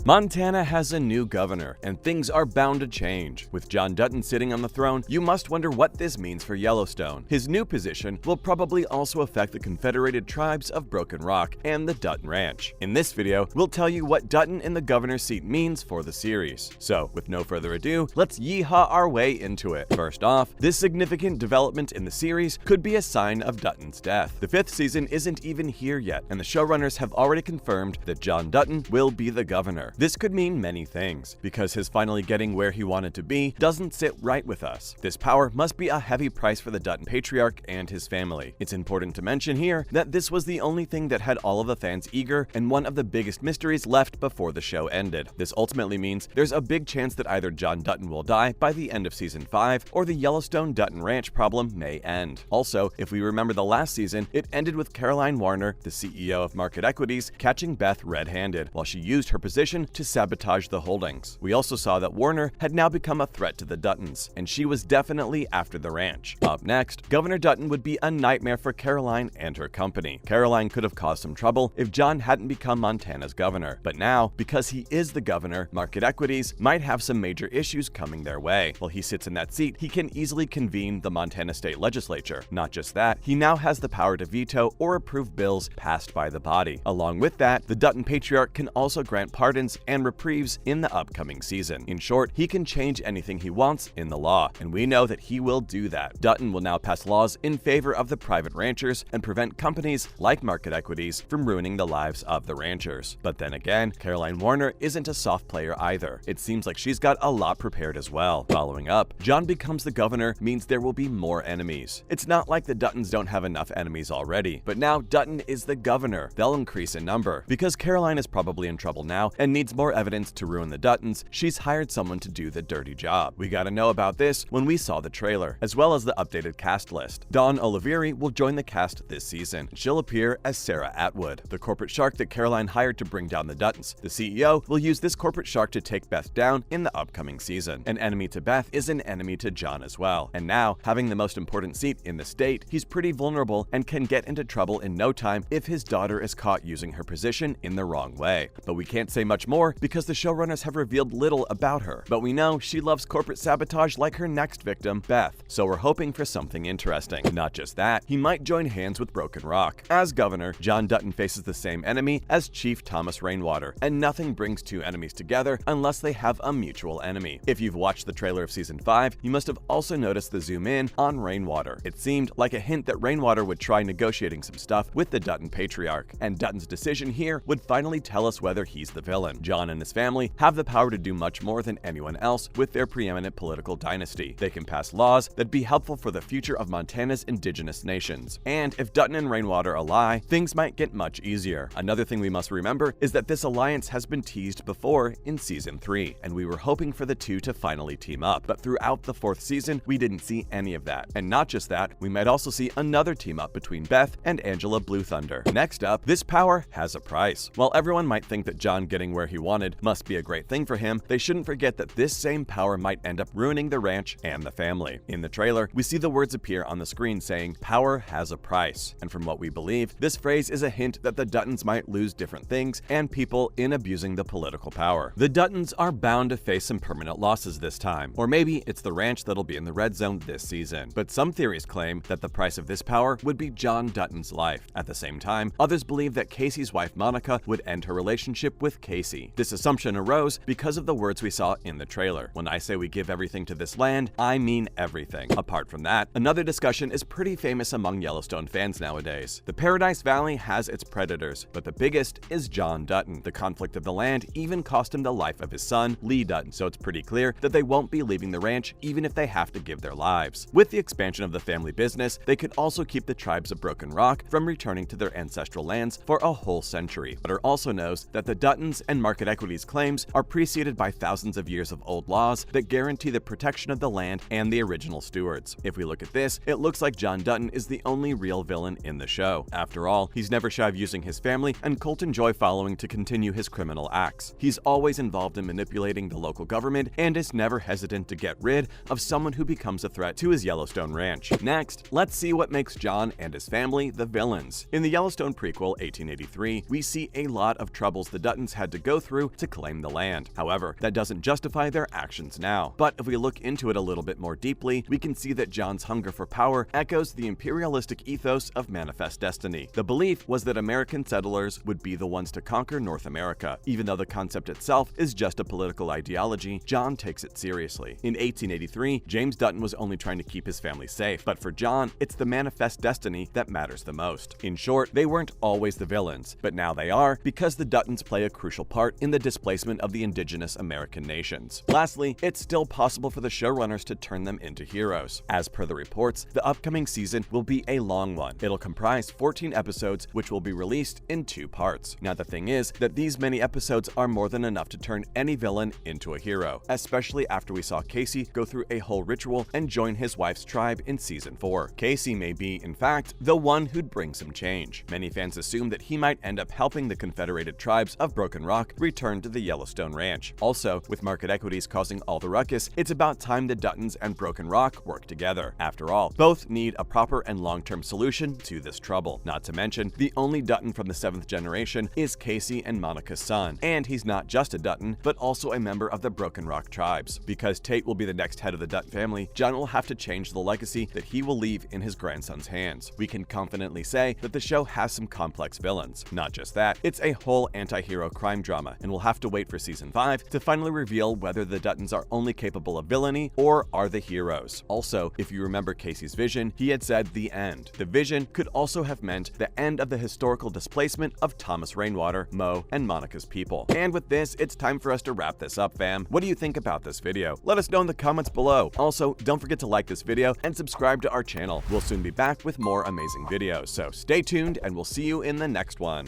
Montana has a new governor, and things are bound to change. With John Dutton sitting on the throne, you must wonder what this means for Yellowstone. His new position will probably also affect the Confederated Tribes of Broken Rock and the Dutton Ranch. In this video, we'll tell you what Dutton in the governor's seat means for the series. So, with no further ado, let's yeehaw our way into it. First off, this significant development in the series could be a sign of Dutton's death. The 5th season isn't even here yet, and the showrunners have already confirmed that John Dutton will be the governor. This could mean many things, because his finally getting where he wanted to be doesn't sit right with us. This power must be a heavy price for the Dutton patriarch and his family. It's important to mention here that this was the only thing that had all of the fans eager and one of the biggest mysteries left before the show ended. This ultimately means there's a big chance that either John Dutton will die by the end of season 5 or the Yellowstone Dutton Ranch problem may end. Also, if we remember the last season, it ended with Caroline Warner, the CEO of Market Equities, catching Beth red-handed while she used her position to sabotage the holdings. We also saw that Warner had now become a threat to the Duttons, and she was definitely after the ranch. Up next, Governor Dutton would be a nightmare for Caroline and her company. Caroline could have caused some trouble if John hadn't become Montana's governor, but now, because he is the governor, Market Equities might have some major issues coming their way. While he sits in that seat, he can easily convene the Montana State Legislature. Not just that, he now has the power to veto or approve bills passed by the body. Along with that, the Dutton patriarch can also grant pardons and reprieves in the upcoming season. In short, he can change anything he wants in the law, and we know that he will do that. Dutton will now pass laws in favor of the private ranchers and prevent companies like Market Equities from ruining the lives of the ranchers. But then again, Caroline Warner isn't a soft player either. It seems like she's got a lot prepared as well. Following up, John becomes the governor means there will be more enemies. It's not like the Duttons don't have enough enemies already, but now Dutton is the governor. They'll increase in number. Because Caroline is probably in trouble now and needs more evidence to ruin the Duttons, she's hired someone to do the dirty job. We gotta know about this when we saw the trailer, as well as the updated cast list. Dawn Oliveri will join the cast this season. She'll appear as Sarah Atwood, the corporate shark that Caroline hired to bring down the Duttons. The CEO will use this corporate shark to take Beth down in the upcoming season. An enemy to Beth is an enemy to John as well. And now, having the most important seat in the state, he's pretty vulnerable and can get into trouble in no time if his daughter is caught using her position in the wrong way. But we can't say much more because the showrunners have revealed little about her, but we know she loves corporate sabotage like her next victim, Beth, so we're hoping for something interesting. Not just that, he might join hands with Broken Rock. As governor, John Dutton faces the same enemy as Chief Thomas Rainwater, and nothing brings two enemies together unless they have a mutual enemy. If you've watched the trailer of season 5, you must have also noticed the zoom in on Rainwater. It seemed like a hint that Rainwater would try negotiating some stuff with the Dutton patriarch, and Dutton's decision here would finally tell us whether he's the villain. John and his family have the power to do much more than anyone else with their preeminent political dynasty. They can pass laws that'd be helpful for the future of Montana's indigenous nations. And if Dutton and Rainwater ally, things might get much easier. Another thing we must remember is that this alliance has been teased before in season 3, and we were hoping for the two to finally team up. But throughout the 4th season, we didn't see any of that. And not just that, we might also see another team up between Beth and Angela Blue Thunder. Next up, this power has a price. While everyone might think that John getting where he wanted must be a great thing for him, they shouldn't forget that this same power might end up ruining the ranch and the family. In the trailer, we see the words appear on the screen saying, "Power has a price." And from what we believe, this phrase is a hint that the Duttons might lose different things and people in abusing the political power. The Duttons are bound to face some permanent losses this time, or maybe it's the ranch that'll be in the red zone this season. But some theories claim that the price of this power would be John Dutton's life. At the same time, others believe that Casey's wife Monica would end her relationship with Casey. This assumption arose because of the words we saw in the trailer. When I say we give everything to this land, I mean everything. Apart from that, another discussion is pretty famous among Yellowstone fans nowadays. The Paradise Valley has its predators, but the biggest is John Dutton. The conflict of the land even cost him the life of his son, Lee Dutton, so it's pretty clear that they won't be leaving the ranch even if they have to give their lives. With the expansion of the family business, they could also keep the tribes of Broken Rock from returning to their ancestral lands for a whole century. But also knows that the Duttons and Market Equities claims are preceded by thousands of years of old laws that guarantee the protection of the land and the original stewards. If we look at this, it looks like John Dutton is the only real villain in the show. After all, he's never shy of using his family and Colton Joy following to continue his criminal acts. He's always involved in manipulating the local government and is never hesitant to get rid of someone who becomes a threat to his Yellowstone ranch. Next, let's see what makes John and his family the villains. In the Yellowstone prequel, 1883, we see a lot of troubles the Duttons had to go go through to claim the land. However, that doesn't justify their actions now. But if we look into it a little bit more deeply, we can see that Jon's hunger for power echoes the imperialistic ethos of Manifest Destiny. The belief was that American settlers would be the ones to conquer North America. Even though the concept itself is just a political ideology, Jon takes it seriously. In 1883, James Dutton was only trying to keep his family safe, but for Jon, it's the Manifest Destiny that matters the most. In short, they weren't always the villains, but now they are because the Duttons play a crucial part in the displacement of the indigenous American nations. Lastly, it's still possible for the showrunners to turn them into heroes. As per the reports, the upcoming season will be a long one. It'll comprise 14 episodes, which will be released in 2 parts. Now the thing is that these many episodes are more than enough to turn any villain into a hero, especially after we saw Casey go through a whole ritual and join his wife's tribe in season 4. Casey may be, in fact, the one who'd bring some change. Many fans assume that he might end up helping the confederated tribes of Broken Rock return to the Yellowstone Ranch. Also, with market equities causing all the ruckus, it's about time the Duttons and Broken Rock work together. After all, both need a proper and long-term solution to this trouble. Not to mention, the only Dutton from the 7th generation is Casey and Monica's son, and he's not just a Dutton, but also a member of the Broken Rock tribes. Because Tate will be the next head of the Dutton family, Jon will have to change the legacy that he will leave in his grandson's hands. We can confidently say that the show has some complex villains. Not just that, it's a whole anti-hero crime drama, and we'll have to wait for season 5 to finally reveal whether the Duttons are only capable of villainy or are the heroes. Also, if you remember Casey's vision, he had said the end. The vision could also have meant the end of the historical displacement of Thomas Rainwater, Mo, and Monica's people. And with this, it's time for us to wrap this up, fam. What do you think about this video? Let us know in the comments below. Also, don't forget to like this video and subscribe to our channel. We'll soon be back with more amazing videos, so stay tuned and we'll see you in the next one.